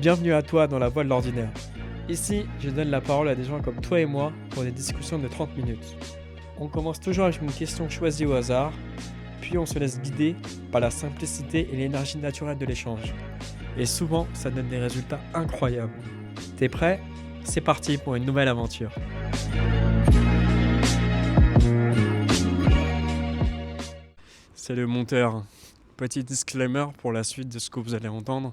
Bienvenue à toi dans la voie de l'ordinaire. Ici, je donne la parole à des gens comme toi et moi pour des discussions de 30 minutes. On commence toujours avec une question choisie au hasard, puis on se laisse guider par la simplicité et l'énergie naturelle de l'échange. Et souvent, ça donne des résultats incroyables. T'es prêt ? C'est parti pour une nouvelle aventure. C'est le monteur. Petit disclaimer pour la suite de ce que vous allez entendre.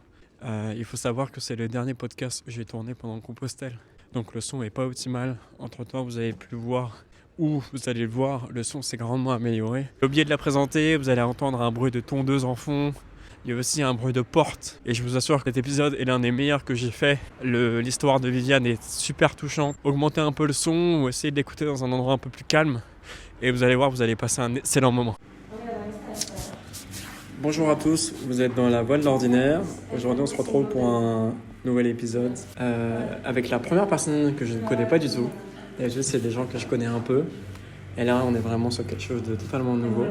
Il faut savoir que c'est le dernier podcast que j'ai tourné pendant Compostelle. Donc le son n'est pas optimal. Entre-temps, vous avez pu le voir ou vous allez le voir, le son s'est grandement amélioré. J'ai oublié de la présenter, vous allez entendre un bruit de tondeuse en fond. Il y a aussi un bruit de porte. Et je vous assure que cet épisode est l'un des meilleurs que j'ai fait. L'histoire de Viviane est super touchante. Augmentez un peu le son ou essayez de l'écouter dans un endroit un peu plus calme. Et vous allez voir, vous allez passer un excellent moment. Bonjour à tous, vous êtes dans la voie de l'ordinaire. Aujourd'hui on se retrouve pour un nouvel épisode avec la première personne que je ne connais pas du tout. D'habitude c'est des gens que je connais un peu. Et là on est vraiment sur quelque chose de totalement nouveau.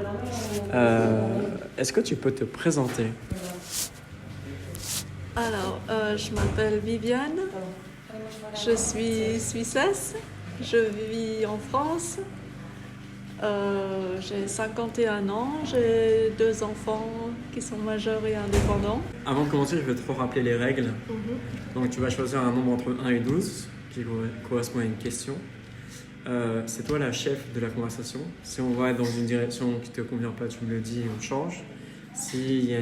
Est-ce que tu peux te présenter ? Alors, je m'appelle Viviane, je suis suissesse, je vis en France. J'ai 51 ans, j'ai 2 enfants qui sont majeurs et indépendants. Avant de commencer, je vais te rappeler les règles. Donc tu vas choisir un nombre entre 1 et 12 qui correspond à une question. C'est toi la chef de la conversation. Si on va dans une direction qui ne te convient pas, tu me le dis et on change. Si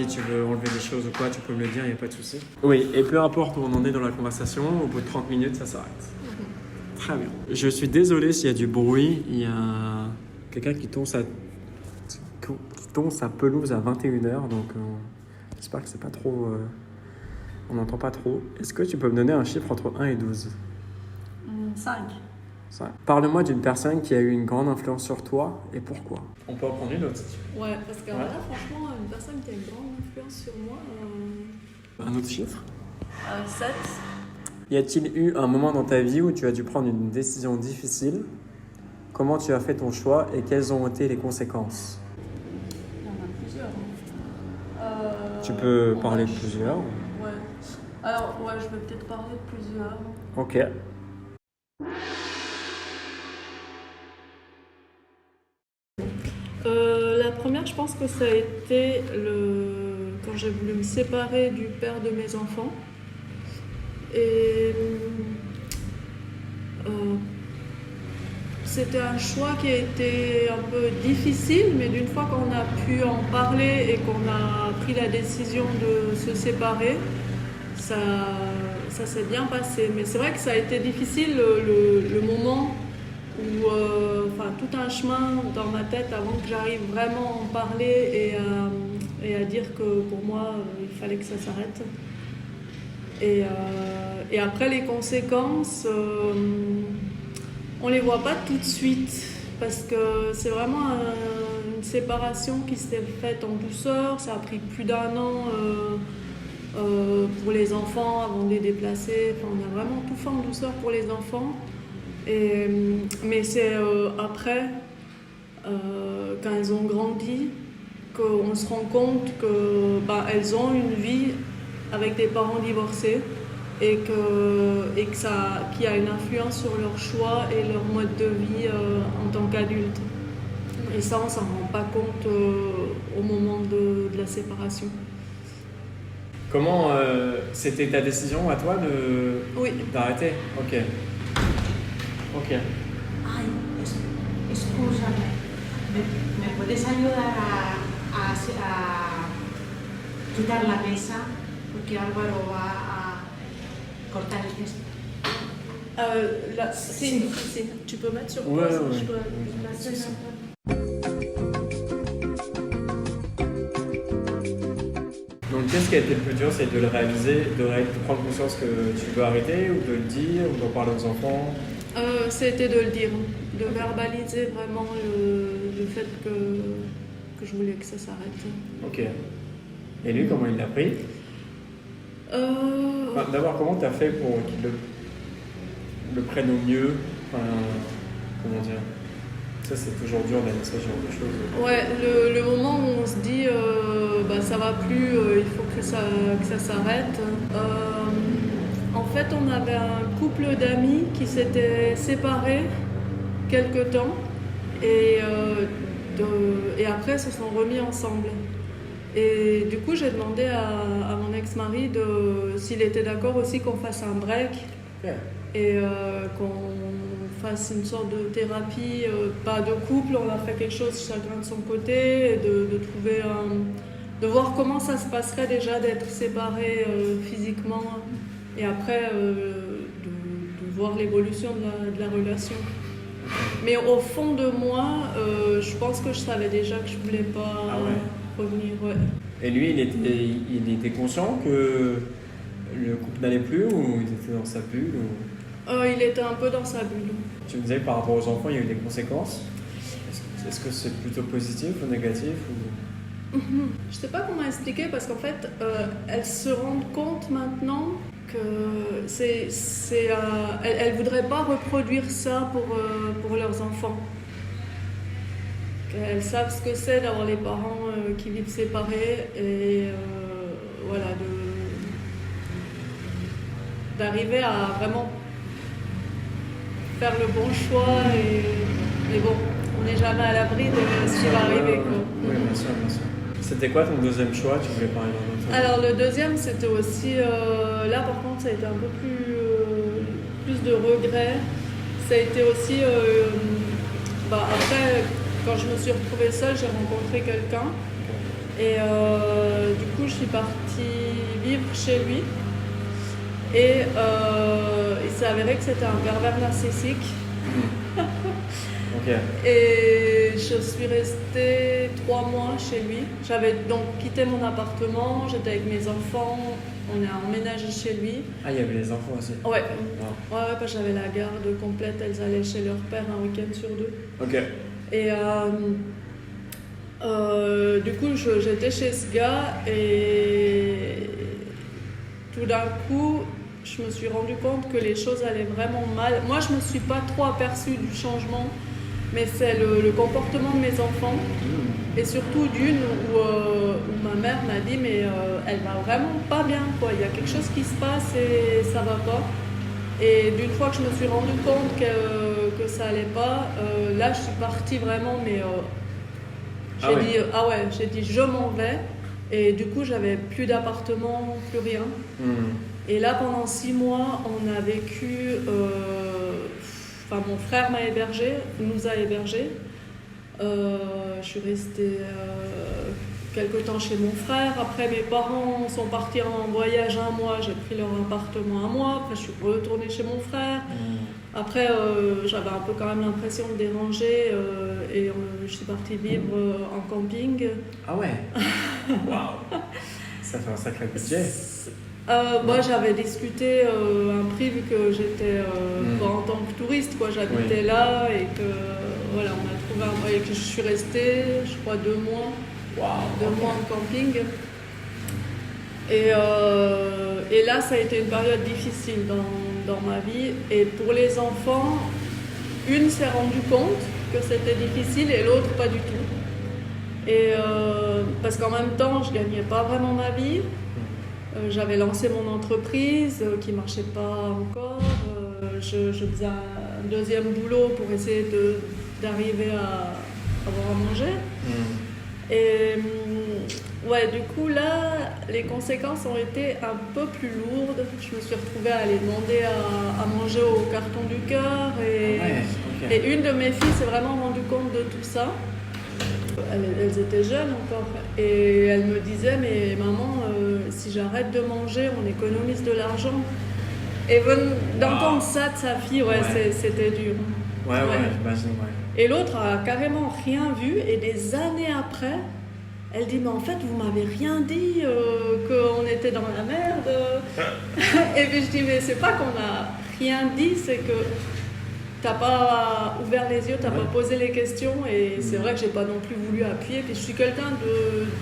tu veux enlever des choses ou quoi, tu peux me le dire, il n'y a pas de souci. Oui, et peu importe où on en est dans la conversation, au bout de 30 minutes, ça s'arrête. Très bien. Je suis désolé s'il y a du bruit. Il y a quelqu'un qui tond sa pelouse à 21h. Donc, j'espère que c'est pas trop... on n'entend pas trop. Est-ce que tu peux me donner un chiffre entre 1 et 12 ? 5. Parle-moi d'une personne qui a eu une grande influence sur toi et pourquoi ? On peut en prendre une autre. Ouais, parce que là, franchement, une personne qui a une grande influence sur moi... Un autre chiffre ? 7. Y a-t-il eu un moment dans ta vie où tu as dû prendre une décision difficile ? Comment tu as fait ton choix et quelles ont été les conséquences ? Il y en a plusieurs. Tu peux parler de plusieurs. Ouais. Alors, je vais peut-être parler de plusieurs. Ok. La première, je pense que ça a été quand j'ai voulu me séparer du père de mes enfants. Et c'était un choix qui a été un peu difficile, mais d'une fois qu'on a pu en parler et qu'on a pris la décision de se séparer, ça s'est bien passé. Mais c'est vrai que ça a été difficile le moment où, tout un chemin dans ma tête avant que j'arrive vraiment à en parler et à dire que pour moi, il fallait que ça s'arrête. Et après, les conséquences, on les voit pas tout de suite parce que c'est vraiment une séparation qui s'est faite en douceur. Ça a pris plus d'1 an pour les enfants avant de les déplacer. Enfin, on a vraiment tout fait en douceur pour les enfants. Mais c'est après, quand elles ont grandi, qu'on se rend compte qu'elles ont une vie avec des parents divorcés et qu'il y a une influence sur leur choix et leur mode de vie en tant qu'adultes. Et ça, on s'en rend pas compte au moment de la séparation. Comment c'était ta décision à toi d'arrêter ? Ok. Ay, escúchame, ¿me puedes ayudar a quitar la mesa? Porque Álvaro va a cortar el césped. Si, tu peux mettre sur pause, pause. Ouais. Je dois placer un peu. Donc qu'est-ce qui a été le plus dur ? C'est de le réaliser, de prendre conscience que tu veux arrêter ou de le dire ou d'en parler aux enfants ? C'était de le dire, de verbaliser vraiment le fait que je voulais que ça s'arrête. Ok. Et lui, comment il l'a pris ? D'abord, comment tu as fait pour qu'il le prenne au mieux ? Comment dire ? Ça, c'est toujours dur d'être ce genre de choses. Ouais, le moment où on se dit ça va plus, il faut que ça s'arrête. En fait, on avait un couple d'amis qui s'étaient séparés quelque temps et après se sont remis ensemble. Et du coup, j'ai demandé à mon ex-mari s'il était d'accord aussi qu'on fasse un break et qu'on fasse une sorte de thérapie, pas de couple, on a fait quelque chose chacun de son côté, et de trouver de voir comment ça se passerait déjà d'être séparés physiquement et après de voir l'évolution de la relation. Mais au fond de moi, je pense que je savais déjà que je voulais pas revenir. Ouais. Et lui, il était conscient que le couple n'allait plus ou il était dans sa bulle Il était un peu dans sa bulle. Tu me disais que par rapport aux enfants, il y a eu des conséquences. Est-ce que c'est plutôt positif ou négatif ou... Je sais pas comment expliquer parce qu'en fait, elles se rendent compte maintenant que elles voudraient pas reproduire ça pour leurs enfants. Elles savent ce que c'est d'avoir les parents qui vivent séparés et voilà, d'arriver à vraiment faire le bon choix mais bon, on n'est jamais à l'abri de ce qui va arriver, quoi. Oui, bien sûr, bien sûr. C'était quoi ton deuxième choix? Tu voulais parler d'un autre? Alors le deuxième, c'était aussi là par contre ça a été un peu plus de regret. Ça a été aussi après quand je me suis retrouvée seule, j'ai rencontré quelqu'un et du coup je suis partie vivre chez lui et il s'est avéré que c'était un pervers narcissique. Okay. Et je suis restée 3 mois chez lui. J'avais donc quitté mon appartement, j'étais avec mes enfants, on a emménagé chez lui. Ah, il y avait les enfants aussi? Ouais. Oh. Ouais, parce que j'avais la garde complète, elles allaient chez leur père un week-end sur 2. Ok. Et du coup, j'étais chez ce gars et tout d'un coup, je me suis rendu compte que les choses allaient vraiment mal. Moi, je ne me suis pas trop aperçue du changement, mais c'est le comportement de mes enfants. Et surtout d'une où ma mère m'a dit mais elle va vraiment pas bien, quoi. Il y a quelque chose qui se passe et ça va pas. Et d'une fois que je me suis rendu compte que ça allait pas, là je suis partie vraiment, mais j'ai dit je m'en vais. Et du coup j'avais plus d'appartement, plus rien. Et là pendant 6 mois on a vécu, mon frère m'a hébergé, nous a hébergés. Je suis restée quelque temps chez mon frère. Après, mes parents sont partis en voyage 1 mois. J'ai pris leur appartement 1 mois. Après, je suis retournée chez mon frère. Après, j'avais un peu quand même l'impression de déranger et je suis partie vivre en camping. Ah ouais. Waouh. Ça fait un sacré budget. Moi, j'avais discuté un prix vu que j'étais pas en tant que touriste, quoi. J'habitais là et que voilà, on a trouvé et que je suis restée, je crois 2 mois. Wow. 2 mois en camping. Et là, ça a été une période difficile dans ma vie. Et pour les enfants, une s'est rendue compte que c'était difficile et l'autre pas du tout. Et parce qu'en même temps, je gagnais pas vraiment ma vie. J'avais lancé mon entreprise qui marchait pas encore. Je faisais un deuxième boulot pour essayer d'arriver à avoir à manger. Et ouais, du coup là, les conséquences ont été un peu plus lourdes. Je me suis retrouvée à aller demander à manger au carton du cœur. Et une de mes filles s'est vraiment rendue compte de tout ça. Elles étaient jeunes encore et elles me disaient mais maman, si j'arrête de manger, on économise de l'argent. Et d'entendre ça de sa fille, c'était dur. Ouais, j'imagine, ouais. Et l'autre a carrément rien vu et des années après, elle dit mais en fait vous m'avez rien dit qu'on était dans la merde. Et puis je dis mais c'est pas qu'on a rien dit, c'est que t'as pas ouvert les yeux, t'as pas posé les questions et c'est vrai que j'ai pas non plus voulu appuyer. Puis je suis quelqu'un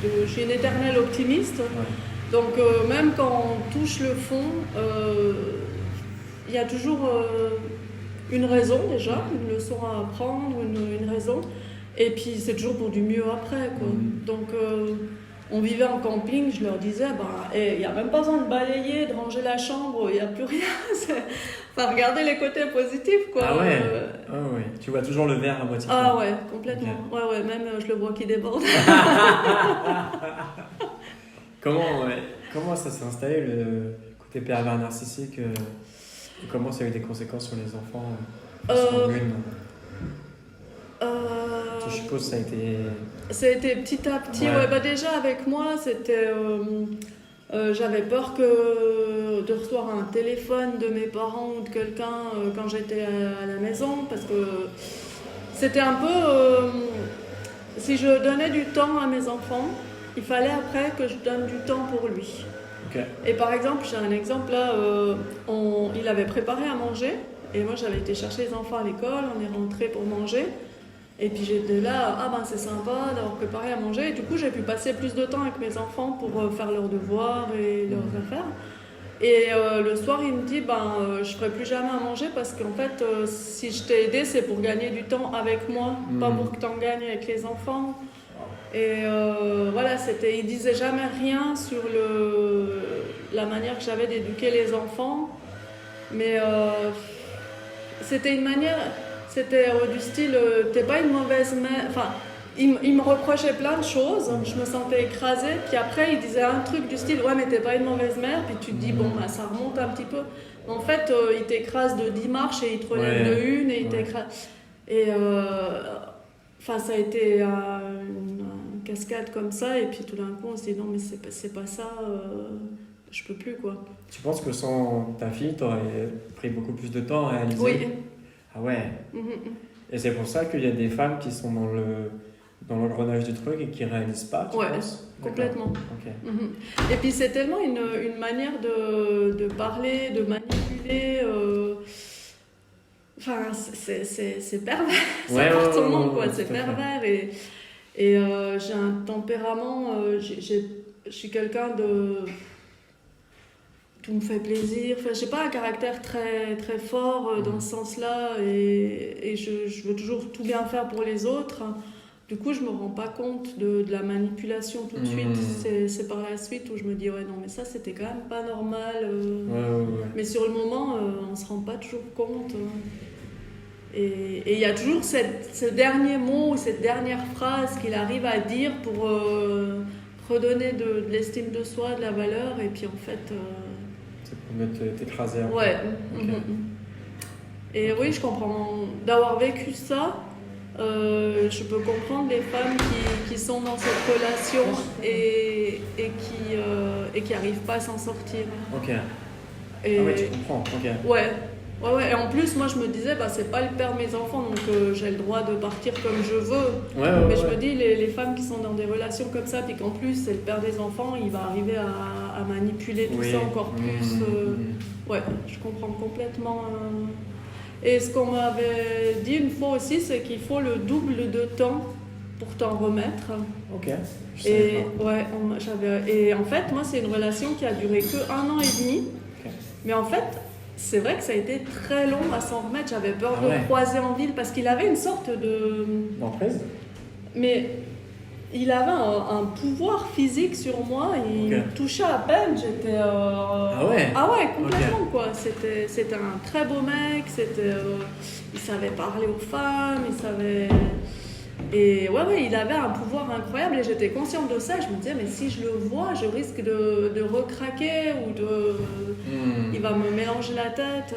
je suis une éternelle optimiste. Donc même quand on touche le fond, il y a toujours une raison déjà, une leçon à apprendre, une raison. Et puis c'est toujours pour du mieux après, quoi. Donc on vivait en camping, je leur disais, il n'y a même pas besoin de balayer, de ranger la chambre, il n'y a plus rien. Enfin, regardez les côtés positifs, quoi. Ah ouais. Tu vois toujours le verre à moitié plein. Ah ouais, complètement. Okay. Ouais, même je le vois qui déborde. Comment ça s'est installé, le côté pervers narcissique et comment ça a eu des conséquences sur les enfants Je suppose que ça a été... Ça a été petit à petit. Ouais, déjà avec moi, c'était... j'avais peur de recevoir un téléphone de mes parents ou de quelqu'un quand j'étais à la maison, parce que c'était un peu... si je donnais du temps à mes enfants, il fallait après que je donne du temps pour lui. Okay. Et par exemple, j'ai un exemple là, il avait préparé à manger, et moi j'avais été chercher les enfants à l'école, on est rentrés pour manger. Et puis j'étais là, c'est sympa d'avoir préparé à manger. Et du coup, j'ai pu passer plus de temps avec mes enfants pour faire leurs devoirs et leurs affaires. Et le soir, il me dit, je ferai plus jamais à manger parce qu'en fait, si je t'ai aidé, c'est pour gagner du temps avec moi, pas pour que t'en gagnes avec les enfants. Et voilà, il disait jamais rien sur la manière que j'avais d'éduquer les enfants. Mais c'était une manière... C'était du style, t'es pas une mauvaise mère. Enfin, il me reprochait plein de choses, je me sentais écrasée. Puis après, il disait un truc du style, ouais, mais t'es pas une mauvaise mère. Puis tu te dis, ça remonte un petit peu. En fait, il t'écrase de 10 marches et il te relève de une et il t'écrase. Et ça a été une cascade comme ça. Et puis tout d'un coup, on s'est dit, non, mais c'est pas ça. Je peux plus, quoi. Tu penses que sans ta fille, t'aurais pris beaucoup plus de temps à réaliser? Oui. Ah ouais. Et c'est pour ça qu'il y a des femmes qui sont dans l'engrenage du truc et qui ne réalisent pas, tu penses? Complètement. Okay. Et puis c'est tellement une manière de parler, de manipuler. C'est pervers. Ça porte son nom, quoi. C'est pervers. Et j'ai un tempérament. Je suis quelqu'un de... Tout me fait plaisir. Enfin, j'ai pas un caractère très, très fort dans ce sens-là et je veux toujours tout bien faire pour les autres. Du coup, je me rends pas compte de la manipulation tout de suite. C'est par la suite où je me dis, ouais, non, mais ça, c'était quand même pas normal. Mais sur le moment, on se rend pas toujours compte. Et il y a toujours ce dernier mot ou cette dernière phrase qu'il arrive à dire pour redonner de l'estime de soi, de la valeur. Et puis, en fait... C'est pour t'écraser un peu. Ouais. Okay. Et oui, je comprends. D'avoir vécu ça, je peux comprendre les femmes qui sont dans cette relation et qui n'arrivent pas à s'en sortir. Ok. Et... Ah ouais, tu comprends. Ok. Ouais. Et en plus, moi, je me disais, c'est pas le père de mes enfants, donc j'ai le droit de partir comme je veux. Mais je me dis, les femmes qui sont dans des relations comme ça, puis qu'en plus, c'est le père des enfants, il va arriver à manipuler tout ça encore plus. Ouais, je comprends complètement. Et ce qu'on m'avait dit une fois aussi, c'est qu'il faut le double de temps pour t'en remettre. Ok. Et en fait, moi, c'est une relation qui a duré que 1 an et demi. Okay. Mais en fait, c'est vrai que ça a été très long à s'en remettre. J'avais peur de le croiser en ville parce qu'il avait une sorte de... D'emprise ? Mais il avait un pouvoir physique sur moi. Il me touchait à peine. J'étais... Ah ouais, complètement, quoi. C'était un très beau mec. Il savait parler aux femmes. Il savait... Et il avait un pouvoir incroyable et j'étais consciente de ça. Je me disais, mais si je le vois, je risque de recraquer ou il va me mélanger la tête.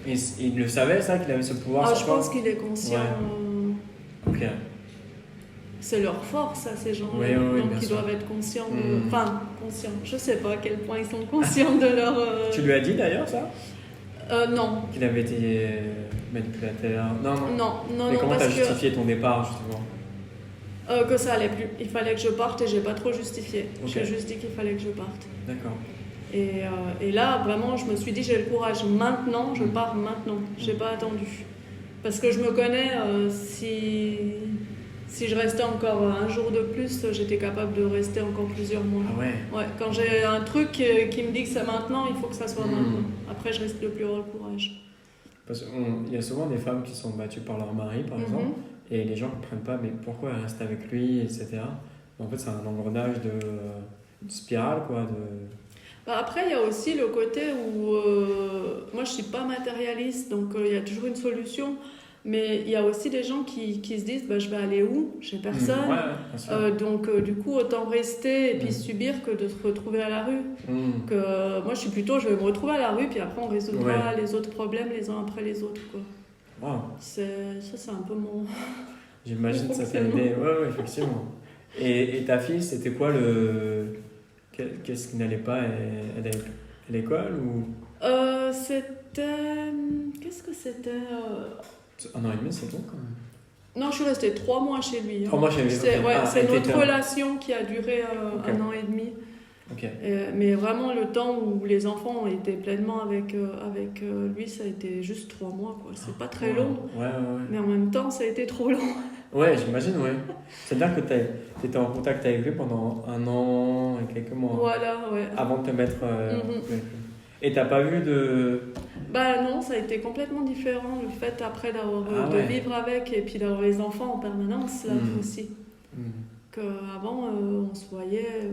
Et il le savait, ça, qu'il avait ce pouvoir sur je pense qu'il est conscient. Ok. C'est leur force, ces gens-là. Donc ils doivent être conscients. Conscients. Je sais pas à quel point ils sont conscients de leur... Tu lui as dit d'ailleurs ça ? Non. Qu'il avait été manipulateur. Non. Mais comment t'as justifié ton départ, justement ? Que ça allait plus. Il fallait que je parte et j'ai pas trop justifié. J'ai juste dit qu'il fallait que je parte. D'accord. Et là, vraiment, je me suis dit, j'ai le courage. Maintenant, je pars maintenant. J'ai pas attendu. Parce que je me connais, si je restais encore un jour de plus, j'étais capable de rester encore plusieurs mois. Ah ouais. Ouais, quand j'ai un truc qui me dit que c'est maintenant, il faut que ça soit maintenant. Après, je risque de plus avoir le courage. Parce qu'il y a souvent des femmes qui sont battues par leur mari, par exemple, et les gens ne comprennent pas, mais pourquoi elle reste avec lui, etc. En fait, c'est un engrenage de spirale, quoi. Bah après, il y a aussi le côté où moi je suis pas matérialiste, donc il y a toujours une solution. Mais il y a aussi des gens qui se disent bah, je vais aller où? Chez personne. Ouais, bien sûr. Donc du coup, autant rester et puis subir que de se retrouver à la rue. Que, moi je suis plutôt je vais me retrouver à la rue, puis après on résoudra les autres problèmes les uns après les autres. Quoi. Wow. C'est un peu mon. J'imagine que ça t'a aidé. Ouais, effectivement. Et ta fille, c'était quoi le. Qu'est-ce qui n'allait pas? Elle allait à l'école ou. C'était. Qu'est-ce que c'était 1 an et demi, c'est bon quand même. Non, je suis restée 3 mois chez lui. 3 mois chez lui. C'est Okay. notre relation qui a duré 1 an et demi. Okay. Mais vraiment, le temps où les enfants ont été pleinement avec lui, ça a été juste 3 mois. Quoi. C'est pas très long. Ouais. Mais en même temps, ça a été trop long. Ouais, j'imagine, ouais. C'est-à-dire que tu étais en contact avec lui pendant 1 an et quelques mois. Voilà, ouais. Avant de te mettre. Et t'as pas vu de. Bah non, ça a été complètement différent. Le fait après de vivre avec et puis d'avoir les enfants en permanence, là aussi. Qu'avant, on se voyait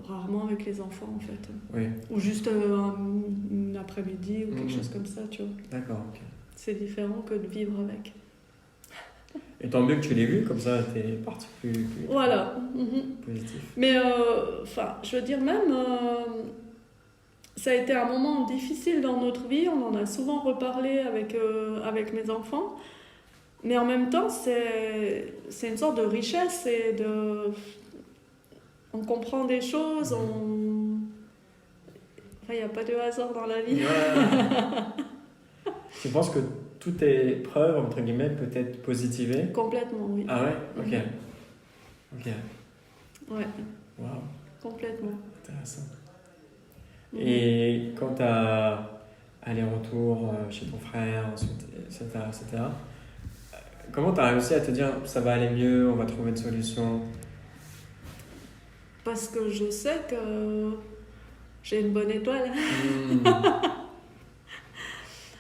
rarement avec les enfants en fait. Oui. Ou juste un après-midi ou quelque chose comme ça, tu vois. D'accord, ok. C'est différent que de vivre avec. Et tant mieux que tu l'aies vu, comme ça t'es parti plus voilà. Positif. Mais je veux dire même, ça a été un moment difficile dans notre vie, on en a souvent reparlé avec mes enfants, mais en même temps c'est une sorte de richesse et on comprend des choses, il n'y a pas de hasard dans la vie. Ouais. Tu penses que toute épreuve, entre guillemets, peut être positivée? Complètement, oui. Ah ouais? Ok. Ouais. Waouh. Complètement. Intéressant. Et quand tu as aller-retour chez ton frère, ensuite, etc., comment tu as réussi à te dire ça va aller mieux, on va trouver une solution? Parce que je sais que j'ai une bonne étoile.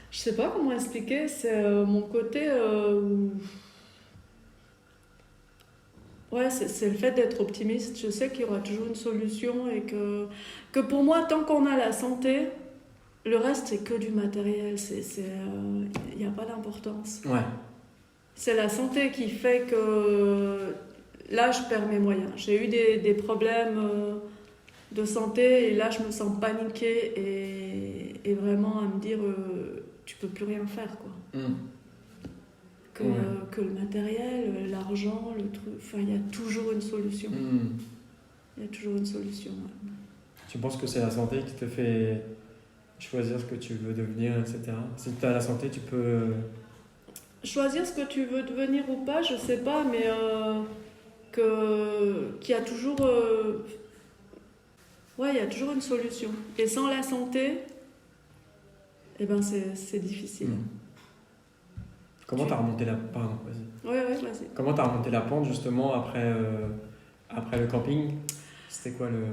Je sais pas comment expliquer, c'est mon côté ouais, c'est le fait d'être optimiste. Je sais qu'il y aura toujours une solution et que pour moi, tant qu'on a la santé, le reste c'est que du matériel, il n'y a pas d'importance. Ouais. C'est la santé qui fait que là je perds mes moyens. J'ai eu des problèmes de santé et là je me sens paniquée et vraiment à me dire tu peux plus rien faire quoi. Que le matériel, l'argent, le truc, il y a toujours une solution. Il y a toujours une solution. Ouais. Tu penses que c'est la santé qui te fait choisir ce que tu veux devenir, etc. Si tu as la santé, tu peux choisir ce que tu veux devenir ou pas, je sais pas, mais qu'il y a toujours il y a toujours une solution. Et sans la santé, c'est difficile. Comment t'as remonté la pente? Pardon, vas-y. Ouais, vas-y. Comment t'as remonté la pente justement après le camping? C'était quoi le...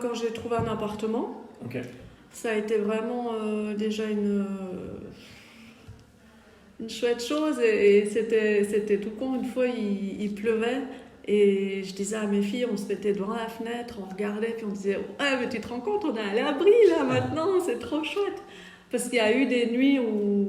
quand j'ai trouvé un appartement, ça a été vraiment déjà une chouette chose et c'était tout con. Une fois, il pleuvait et je disais à mes filles, on se mettait devant la fenêtre, on regardait puis on disait ouais, mais tu te rends compte, on est à l'abri là maintenant, c'est trop chouette. Parce qu'il y a eu des nuits où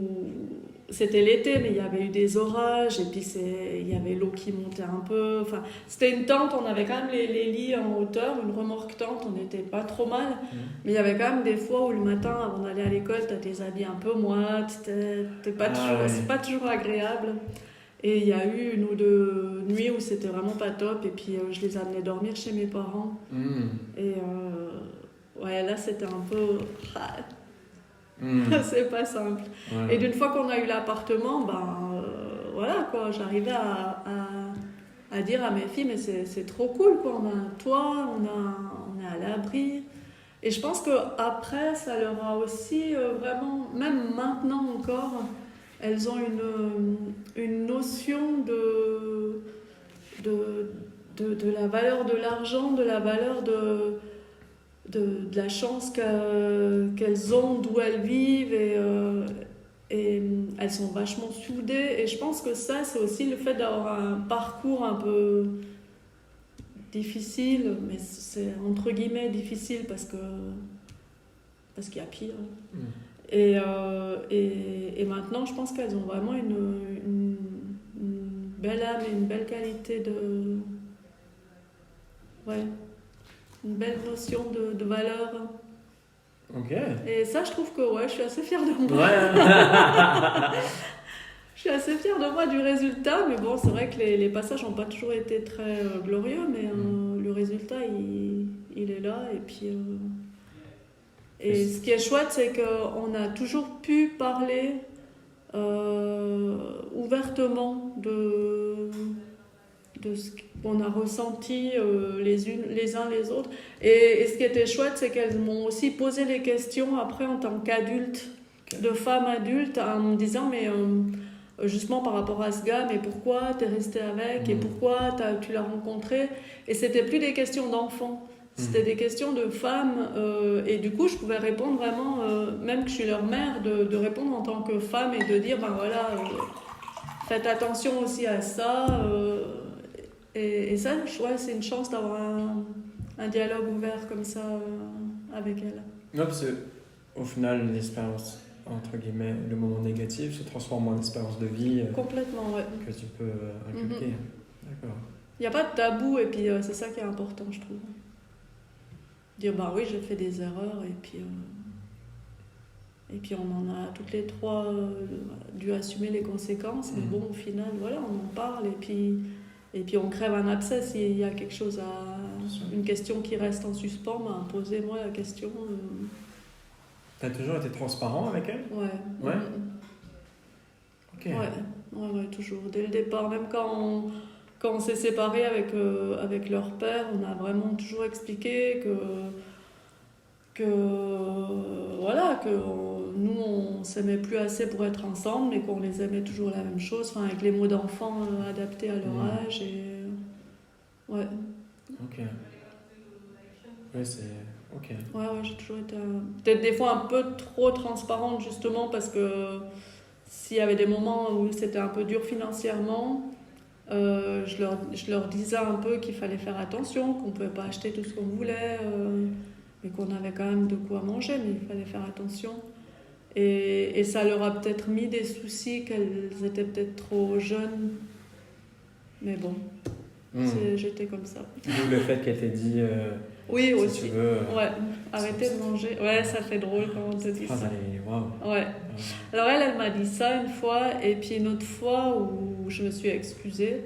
c'était l'été, mais il y avait eu des orages et puis il y avait l'eau qui montait un peu. Enfin, c'était une tente, on avait quand même les lits en hauteur, une remorque tente, on n'était pas trop mal. Mais il y avait quand même des fois où le matin, avant d'aller à l'école, t'as tes habits un peu moites, c'est pas toujours agréable. Et il y a eu 1 ou 2 nuits où c'était vraiment pas top et puis je les amenais dormir chez mes parents. Et là c'était un peu... c'est pas simple. Et d'une fois qu'on a eu l'appartement, voilà quoi, j'arrivais à dire à mes filles mais c'est trop cool quoi, on a un toit, on est à l'abri. Et je pense qu'après ça leur a aussi vraiment, même maintenant encore, elles ont une notion de la valeur de l'argent, de la valeur de la chance qu'elles ont d'où elles vivent et elles sont vachement soudées. Et je pense que ça, c'est aussi le fait d'avoir un parcours un peu difficile, mais c'est entre guillemets difficile parce qu'il y a pire. Et maintenant, je pense qu'elles ont vraiment une belle âme et une belle qualité une belle notion de valeur. Ok. Et ça, je trouve que je suis assez fière de moi. Je suis assez fière de moi du résultat, mais bon, c'est vrai que les passages n'ont pas toujours été très glorieux, mais le résultat, il est là. Et puis, et ce qui est chouette, c'est qu'on a toujours pu parler ouvertement de ce qu'on a ressenti les uns les autres. Et ce qui était chouette, c'est qu'elles m'ont aussi posé les questions après en tant qu'adulte, de femmes adultes, en me disant, mais justement par rapport à ce gars, mais pourquoi t'es resté avec et pourquoi tu l'as rencontré? Et c'était plus des questions d'enfants, c'était des questions de femmes. Et du coup, je pouvais répondre vraiment, même que je suis leur mère, de répondre en tant que femme et de dire, ben voilà, faites attention aussi à ça. Et ça, c'est une chance d'avoir un dialogue ouvert comme ça avec elle. Non, parce qu'au final, l'expérience, entre guillemets, le moment négatif se transforme en expérience de vie. Complètement, ouais. Que tu peux inculquer. D'accord. Il n'y a pas de tabou, et puis c'est ça qui est important, je trouve. Dire, bah oui, j'ai fait des erreurs, et puis on en a toutes les trois dû assumer les conséquences, mais bon, au final, voilà, on en parle, et puis on crève un abcès s'il y a quelque chose une question qui reste en suspens, ben, posez-moi la question. T'as toujours été transparent avec elle? Ouais. Ok. Ouais, toujours. Dès le départ, même quand on s'est séparés avec leur père, on a vraiment toujours expliqué que nous, on s'aimait plus assez pour être ensemble, mais qu'on les aimait toujours la même chose, avec les mots d'enfant adaptés à leur âge. Ouais. Ok. Ouais, c'est... Ok. Ouais, j'ai toujours été peut-être des fois un peu trop transparente, justement, parce que s'il y avait des moments où c'était un peu dur financièrement, je leur disais un peu qu'il fallait faire attention, qu'on ne pouvait pas acheter tout ce qu'on voulait, mais qu'on avait quand même de quoi manger, mais il fallait faire attention. Et ça leur a peut-être mis des soucis, qu'elles étaient peut-être trop jeunes. Mais bon, j'étais comme ça. D'où le fait qu'elle t'ait dit... oui, si aussi. tu veux, arrêtez de manger. Ouais, ça fait drôle quand on te dit ça. Wow. Ouais. Alors elle m'a dit ça une fois, et puis une autre fois où je me suis excusée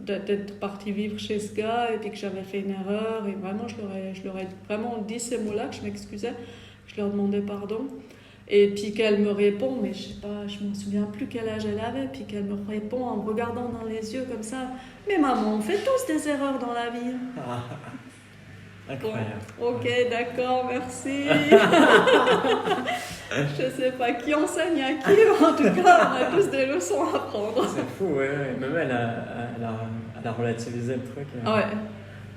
d'être partie vivre chez ce gars, et puis que j'avais fait une erreur, et vraiment je leur ai vraiment dit ces mots-là, que je m'excusais, que je leur demandais pardon. Et puis qu'elle me répond, mais je sais pas, je me souviens plus quel âge elle avait, puis qu'elle me répond en me regardant dans les yeux comme ça, mais maman, on fait tous des erreurs dans la vie. Incroyable. Bon, ok, d'accord, merci. Je sais pas qui enseigne à qui, mais en tout cas, on a tous des leçons à prendre. C'est fou, ouais. Même elle a relativisé le truc. Ouais.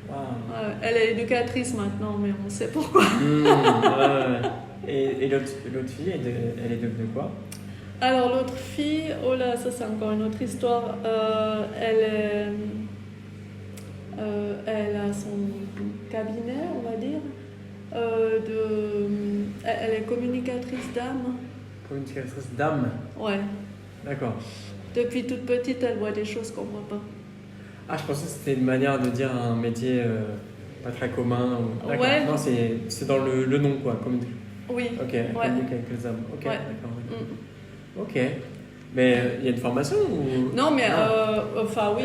Wow. Ouais. Elle est éducatrice maintenant, mais on sait pourquoi. Ouais. Et l'autre fille, elle est devenue quoi? Alors l'autre fille, oh là, ça c'est encore une autre histoire. Elle a son cabinet, on va dire. Elle est communicatrice d'âme. Communicatrice d'âme? Ouais. D'accord. Depuis toute petite, elle voit des choses qu'on voit pas. Ah, je pensais que c'était une manière de dire un métier pas très commun. Ouais. Non, c'est dans le nom, quoi. Oui. Ok, communique avec les âmes. Ok, ouais. D'accord. Ok. Mais il y a une formation ou... Non, mais oui.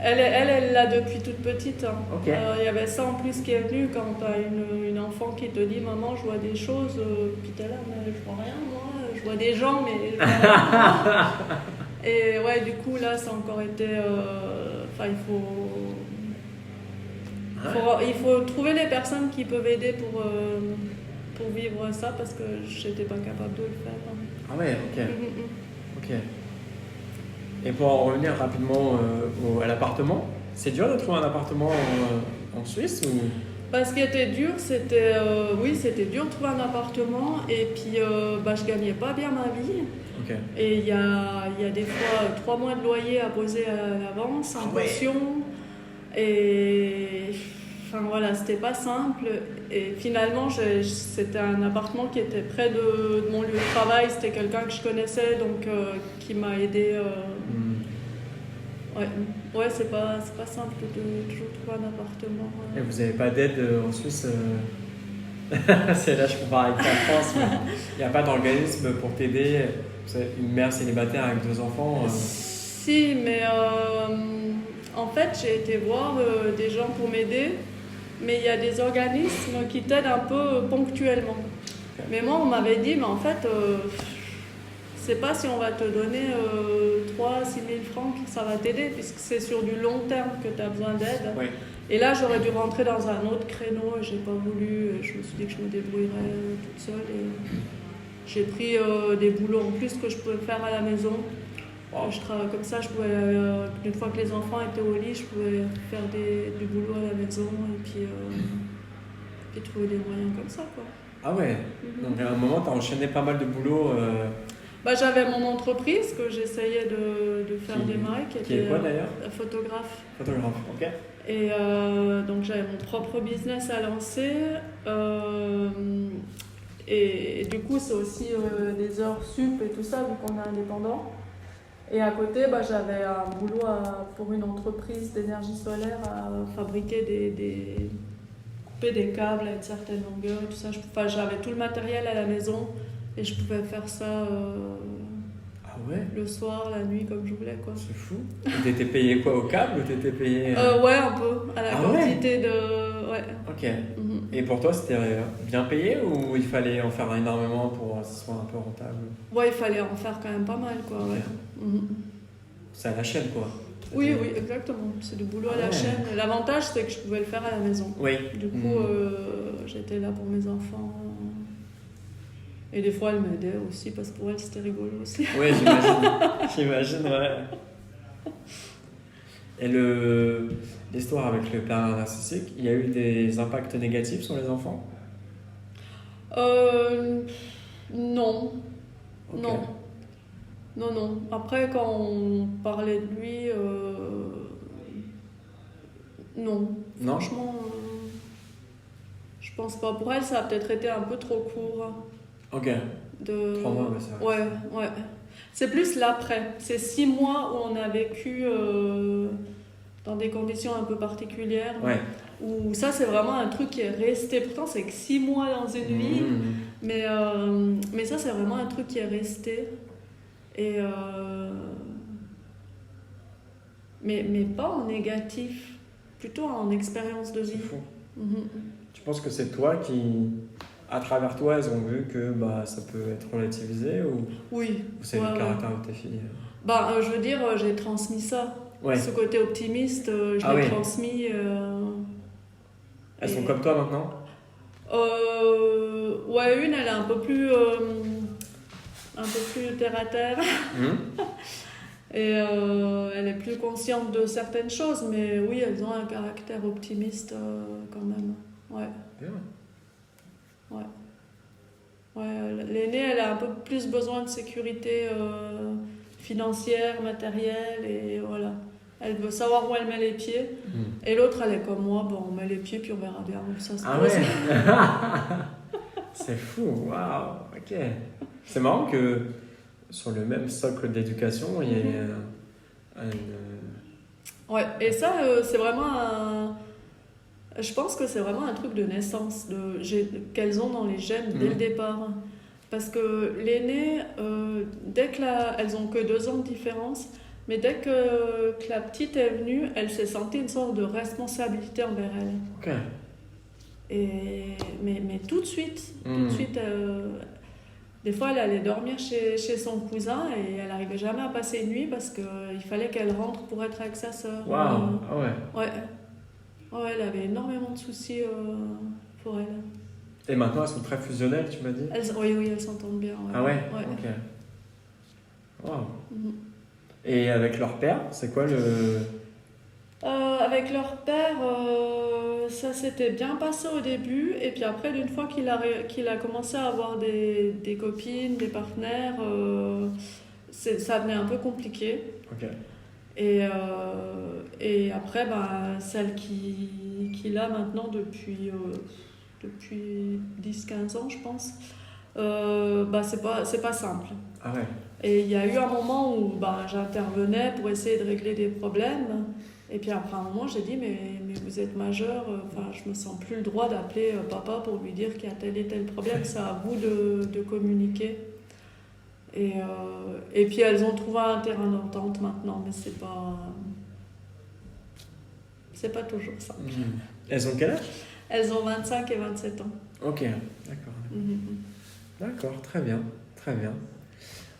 Elle l'a depuis toute petite. Hein. Okay. Il y avait ça en plus qui est venu quand tu as une enfant qui te dit « Maman, je vois des choses. » Puis t'es là « Mais je vois rien, moi. Je vois des gens, mais je vois rien. » Et ouais, du coup, là, ça a encore été... il faut trouver les personnes qui peuvent aider pour vivre ça, parce que je n'étais pas capable de le faire. Hein. Ah ouais, ok. Ok. Et pour en revenir rapidement à l'appartement, c'est dur de trouver un appartement en Suisse ou... Bah, ce qui était dur, c'était c'était dur de trouver un appartement et puis je gagnais pas bien ma vie. Ok. Et il y a des fois 3 mois de loyer à poser à l'avance, en caution. Et enfin voilà, c'était pas simple. Et finalement, c'était un appartement qui était près de mon lieu de travail. C'était quelqu'un que je connaissais, donc qui m'a aidé. Ouais, c'est pas simple de toujours trouver un appartement. Et vous n'avez pas d'aide en Suisse C'est là, je compare avec la France, mais il n'y a pas d'organisme pour t'aider. Vous savez, une mère célibataire avec 2 enfants. Si, mais en fait, j'ai été voir des gens pour m'aider, mais il y a des organismes qui t'aident un peu ponctuellement. Okay. Mais moi, on m'avait dit, mais en fait, c'est pas si on va te donner 3 6 000 francs que ça va t'aider, puisque c'est sur du long terme que tu as besoin d'aide. Oui. Et là, j'aurais dû rentrer dans un autre créneau, et j'ai pas voulu. Je me suis dit que je me débrouillerais toute seule. Et j'ai pris des boulots en plus que je pouvais faire à la maison. Wow. Comme ça, je pouvais, une fois que les enfants étaient au lit, je pouvais faire du boulot à la maison et puis trouver des moyens comme ça, quoi. Ah ouais. Donc à un moment, tu as enchaîné pas mal de boulot. J'avais mon entreprise que j'essayais de faire démarrer, qui est quoi d'ailleurs? Photographe. Photographe, ok. Et donc j'avais mon propre business à lancer. Et du coup, c'est aussi des heures sup et tout ça, vu qu'on est indépendant. Et à côté, j'avais un boulot pour une entreprise d'énergie solaire à fabriquer couper des câbles à une certaine longueur et tout ça. J'avais tout le matériel à la maison et je pouvais faire ça le soir, la nuit, comme je voulais, quoi. C'est fou. Et t'étais payé quoi, au câble ou t'étais payé Ouais, un peu, à la quantité de... Ouais. Ok. Et pour toi, c'était bien payé ou il fallait en faire énormément pour que ce soit un peu rentable? Ouais, il fallait en faire quand même pas mal, quoi. Ouais. C'est à la chaîne, quoi. Oui, exactement. C'est du boulot à la chaîne. L'avantage, c'est que je pouvais le faire à la maison. Oui. Du coup, j'étais là pour mes enfants. Et des fois, elle m'aidait aussi, parce que pour elle, c'était rigolo aussi. Oui, j'imagine. J'imagine, ouais. Et l'histoire avec le père narcissique, il y a eu des impacts négatifs sur les enfants? Non. Okay. Non. Après, quand on parlait de lui, non. Franchement, je pense pas. Pour elle, ça a peut-être été un peu trop court. Ok. 3 mois, c'est vrai. Ouais. C'est plus l'après. C'est 6 mois où on a vécu dans des conditions un peu particulières. Ouais. Où ça, c'est vraiment un truc qui est resté. Pourtant, c'est que 6 mois dans une vie. Mais ça, c'est vraiment un truc qui est resté. Et mais pas en négatif. Plutôt en expérience de vie. C'est fou. Tu penses que c'est toi qui... À travers toi, elles ont vu que ça peut être relativisé ou c'est le caractère de tes filles? Je veux dire, j'ai transmis ça. Ouais. Ce côté optimiste, je l'ai transmis. Elles sont comme toi maintenant? Ouais, une, elle est un peu plus terre à terre. Et elle est plus consciente de certaines choses, mais oui, elles ont un caractère optimiste quand même. Ouais. Bien. Ouais, l'aînée, elle a un peu plus besoin de sécurité financière, matérielle, et voilà. Elle veut savoir où elle met les pieds. Et l'autre, elle est comme moi, on met les pieds puis on verra bien où ça se pose. Ouais. C'est fou, waouh, ok. C'est marrant que sur le même socle d'éducation, il y ait Ouais, et ça, c'est vraiment je pense que c'est vraiment un truc de naissance qu'elles ont dans les gènes dès le départ. Parce que l'aînée, dès que elles ont que 2 ans de différence, mais dès que la petite est venue, elle s'est sentie une sorte de responsabilité envers elle. Ok. Mais tout de suite, des fois elle allait dormir chez son cousin et elle n'arrivait jamais à passer une nuit parce qu'il fallait qu'elle rentre pour être avec sa sœur. Waouh, Ouais, elle avait énormément de soucis pour elle. Et maintenant elles sont très fusionnelles, tu m'as dit? Oui, elles s'entendent bien. Ouais. Ah ouais? Ok. Waouh. Et avec leur père, c'est quoi Avec leur père, ça s'était bien passé au début. Et puis après, une fois qu'il a commencé à avoir des copines, des partenaires, ça devenait un peu compliqué. Ok. Et après, celle qu'il a maintenant depuis 10-15 ans, je pense, c'est pas simple. Ah ouais. Et il y a eu un moment où j'intervenais pour essayer de régler des problèmes. Et puis après un moment, j'ai dit, mais vous êtes majeur, je me sens plus le droit d'appeler papa pour lui dire qu'il y a tel et tel problème, c'est à vous de communiquer. Et puis elles ont trouvé un terrain d'entente maintenant, mais c'est pas toujours ça. Elles ont quel âge? Elles ont 25 et 27 ans. Ok, d'accord. Mhm. D'accord, très bien, très bien.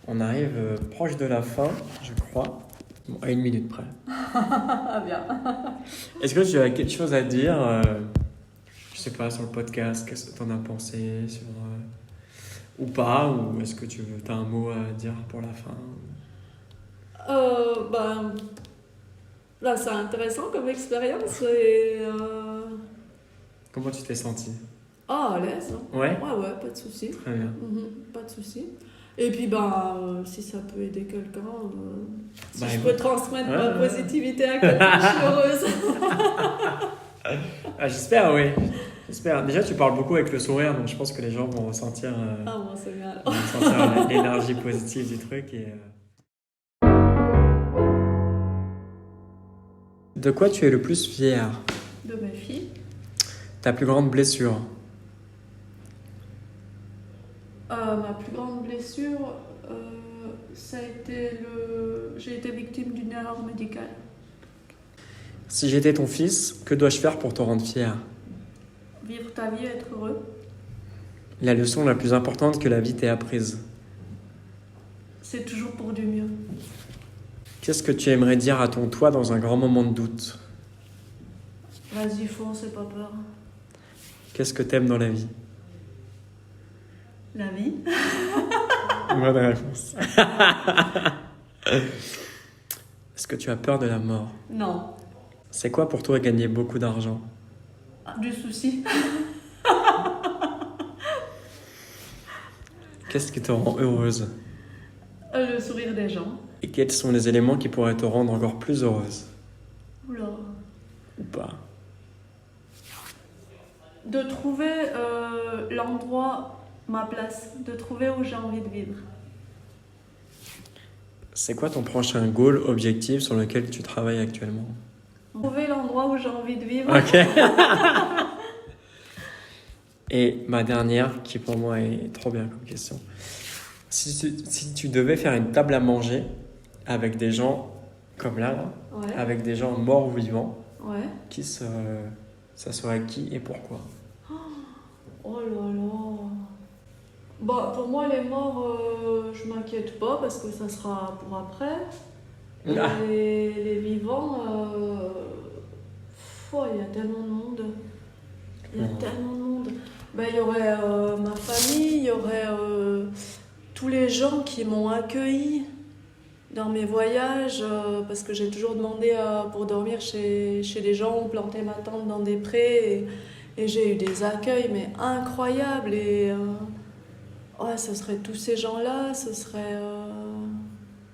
On arrive proche de la fin, je crois. Bon, à 1 minute près. Ah bien. Est-ce que tu as quelque chose à dire, je sais pas, sur le podcast, qu'est-ce que tu en as pensé, sur, ou pas, ou est-ce que tu as un mot à dire pour la fin? Là, c'est intéressant comme expérience. Et, Comment tu t'es sentie? à l'aise. Hein. Ouais? Ouais, pas de souci. Très bien. Pas de souci. Et puis, si ça peut aider quelqu'un, si je écoute. peux transmettre ma Ouais. positivité à quelqu'un, je suis heureuse. Ah, j'espère, oui. J'espère. Déjà, tu parles beaucoup avec le sourire, donc je pense que les gens vont ressentir, Ah bon, c'est bien. vont ressentir l'énergie positive du truc. De quoi tu es le plus fier? De mes filles. Ta plus grande blessure? Ma plus grande blessure, ça a été j'ai été victime d'une erreur médicale. Si j'étais ton fils, que dois-je faire pour te rendre fier? Vivre ta vie, être heureux. La leçon la plus importante que la vie t'ait apprise? C'est toujours pour du mieux. Qu'est-ce que tu aimerais dire à ton toi dans un grand moment de doute? Vas-y, fonce, et pas peur. Qu'est-ce que t'aimes dans la vie? La vie. Bonne réponse. Est-ce que tu as peur de la mort? Non. C'est quoi pour toi gagner beaucoup d'argent? Du souci. Qu'est-ce qui te rend heureuse? Le sourire des gens. Et quels sont les éléments qui pourraient te rendre encore plus heureuse? Oula. Ou pas? De trouver l'endroit, ma place. De trouver où j'ai envie de vivre. C'est quoi ton prochain goal, objectif sur lequel tu travailles actuellement? Trouver l'endroit où j'ai envie de vivre. Ok. Et ma dernière, qui pour moi est trop bien comme question. Si tu devais faire une table à manger avec des gens comme là, Ouais. avec des gens morts ou vivants, Ouais. ça serait qui et pourquoi? Oh là là. Pour moi, les morts, je m'inquiète pas parce que ça sera pour après. Et Ah. les vivants, il y a tellement de monde. Il y a tellement de monde. Il y aurait ma famille, il y aurait tous les gens qui m'ont accueilli dans mes voyages, parce que j'ai toujours demandé pour dormir chez des gens ou planter ma tente dans des prés. Et j'ai eu des accueils mais incroyables. Et ce serait tous ces gens-là, ce serait...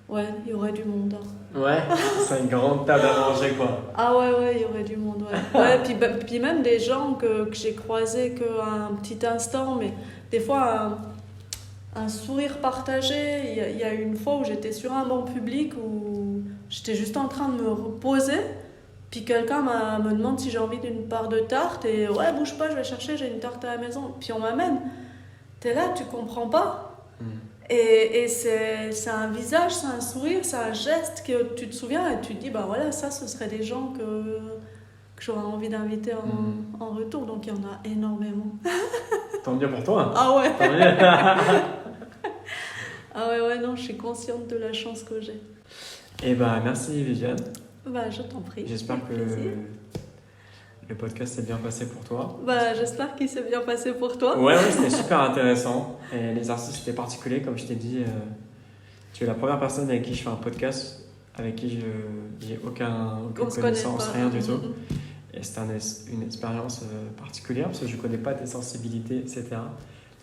il y aurait du monde. Hein. Ouais, c'est une grande table à manger quoi. Ah ouais, il y aurait du monde, ouais. Puis même des gens que j'ai croisés qu'un petit instant, mais des fois un sourire partagé. Il y a eu une fois où j'étais sur un banc public où j'étais juste en train de me reposer, puis quelqu'un me demande si j'ai envie d'une part de tarte, et ouais, bouge pas, je vais chercher, j'ai une tarte à la maison, puis on m'amène. T'es là, tu comprends pas. Et c'est un visage, c'est un sourire, c'est un geste que tu te souviens et tu te dis, ça, ce serait des gens que j'aurais envie d'inviter en retour. Donc il y en a énormément. Tant mieux pour toi. Ah ouais. Tant mieux. Ah ouais, non, je suis consciente de la chance que j'ai. Et merci Viviane. Je t'en prie. J'espère que plaisir. le podcast s'est bien passé pour toi. J'espère qu'il s'est bien passé pour toi. Ouais, c'était super intéressant. Et l'exercice était particulier, comme je t'ai dit. Tu es la première personne avec qui je fais un podcast avec qui j'ai aucune On se connaît connaissance, pas. rien du tout. Et c'était une expérience particulière parce que je ne connais pas tes sensibilités, etc.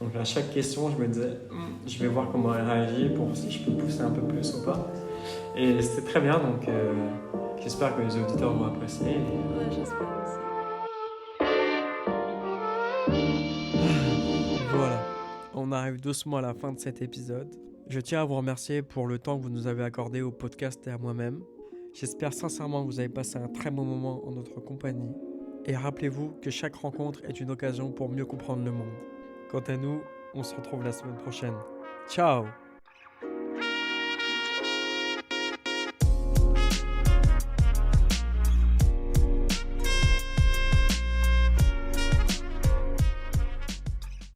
Donc à chaque question, je me disais, je vais voir comment elle réagit pour si je peux pousser un peu plus ou pas. Et c'était très bien, donc j'espère que les auditeurs vont apprécier. Ouais, j'espère aussi. Voilà, on arrive doucement à la fin de cet épisode. Je tiens à vous remercier pour le temps que vous nous avez accordé au podcast et à moi-même. J'espère sincèrement que vous avez passé un très bon moment en notre compagnie. Et rappelez-vous que chaque rencontre est une occasion pour mieux comprendre le monde. Quant à nous, on se retrouve la semaine prochaine. Ciao!